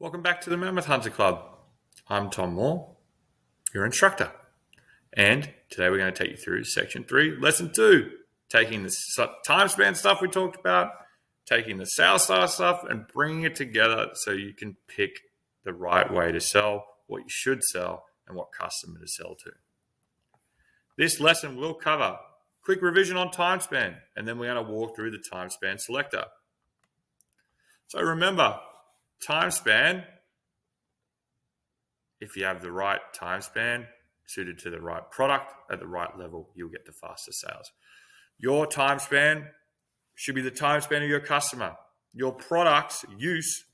Welcome back to the Mammoth Hunter Club. I'm Tom Moore, your instructor. And today we're going to take you through Section 3, Lesson 2. Taking the time span stuff we talked about, taking the sales style stuff and bringing it together so you can pick the right way to sell, what you should sell, and what customer to sell to. This lesson will cover quick revision on time span, and then we're going to walk through the time span selector. So remember, time span, if you have the right time span suited to the right product at the right level, you'll get the fastest sales. Your time span should be the time span of your customer. Your product's use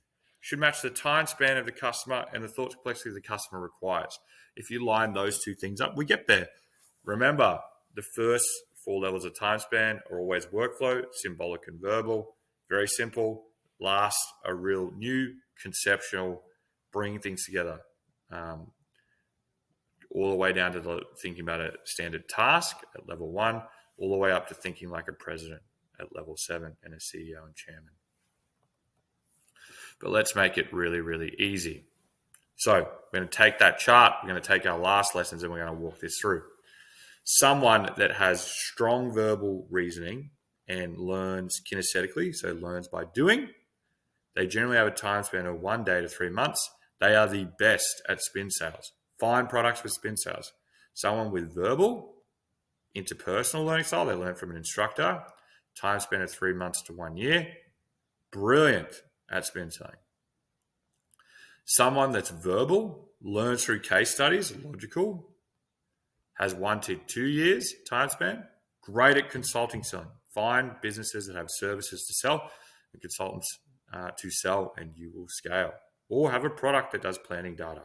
should match the time span of the customer and the thought complexity the customer requires. If you line those two things up, we get there. Remember, the first 4 levels of time span are always workflow, symbolic and verbal. Very simple. Last, a real new conceptual, bringing things together, all the way down to thinking about a standard task at level 1, all the way up to thinking like a president at level 7 and a CEO and chairman. But let's make it really, really easy. So we're going to take that chart, we're going to take our last lessons, and we're going to walk this through. Someone that has strong verbal reasoning and learns kinesthetically, so learns by doing, they generally have a time span of 1 day to 3 months. They are the best at spin sales. Find products with spin sales. Someone with verbal, interpersonal learning style, they learn from an instructor, time span of 3 months to 1 year, brilliant at spin selling. Someone that's verbal, learns through case studies, logical, has 1 to 2 years time span, great at consulting selling. Find businesses that have services to sell and consultants to sell, and you will scale. Or have a product that does planning data.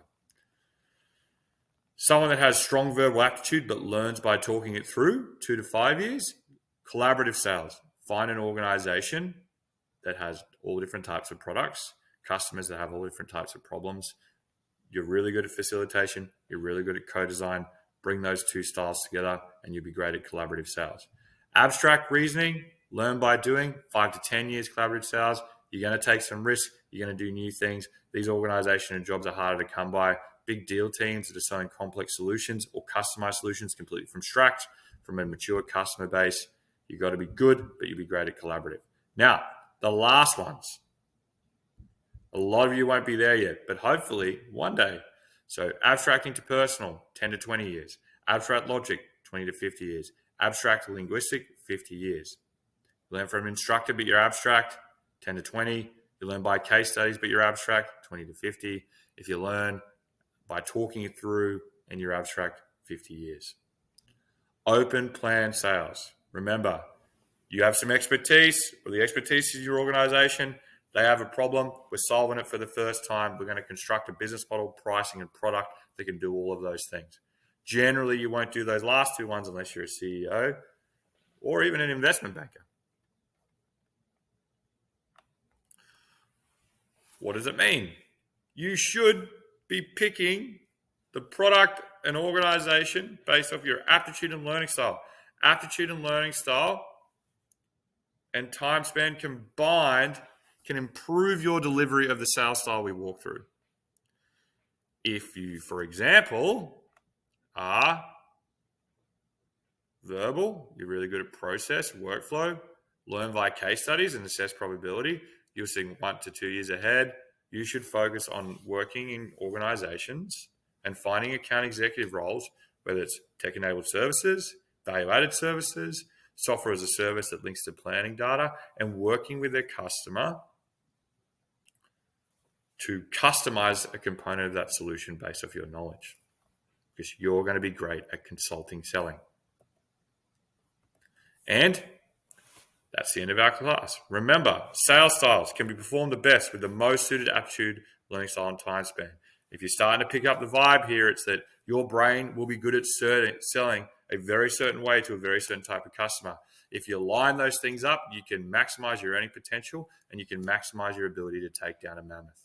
Someone that has strong verbal aptitude but learns by talking it through, 2 to 5 years. Collaborative sales. Find an organization that has all different types of products, customers that have all different types of problems. You're really good at facilitation. You're really good at co-design. Bring those two styles together and you'll be great at collaborative sales. Abstract reasoning, learn by doing, 5 to 10 years collaborative sales. You're going to take some risks. You're going to do new things. These organization and jobs are harder to come by. Big deal teams that are selling complex solutions or customized solutions completely from scratch, from a mature customer base. You've got to be good, but you'll be great at collaborative. Now, the last ones. A lot of you won't be there yet, but hopefully one day. So abstract interpersonal, 10 to 20 years. Abstract logic, 20 to 50 years. Abstract linguistic, 50 years. Learn from an instructor, but you're abstract, 10 to 20. You learn by case studies, but you're abstract, 20 to 50. If you learn by talking it through and you're abstract, 50 years. Open plan sales. Remember, you have some expertise, or the expertise is your organization. They have a problem. We're solving it for the first time. We're going to construct a business model, pricing, and product that can do all of those things. Generally, you won't do those last two ones unless you're a CEO or even an investment banker. What does it mean? You should be picking the product and organization based off your aptitude and learning style. Aptitude and learning style and time span combined can improve your delivery of the sales style we walk through. If you, for example, are verbal, you're really good at process, workflow, learn via case studies and assess probability, you're seeing 1 to 2 years ahead. You should focus on working in organizations and finding account executive roles, whether it's tech-enabled services, value-added services, software as a service that links to planning data, and working with their customer to customize a component of that solution based off your knowledge, because you're going to be great at consulting selling. And that's the end of our class. Remember, sales styles can be performed the best with the most suited aptitude, learning style, and time span. If you're starting to pick up the vibe here, it's that your brain will be good at selling a very certain way to a very certain type of customer. If you line those things up, you can maximize your earning potential and you can maximize your ability to take down a mammoth.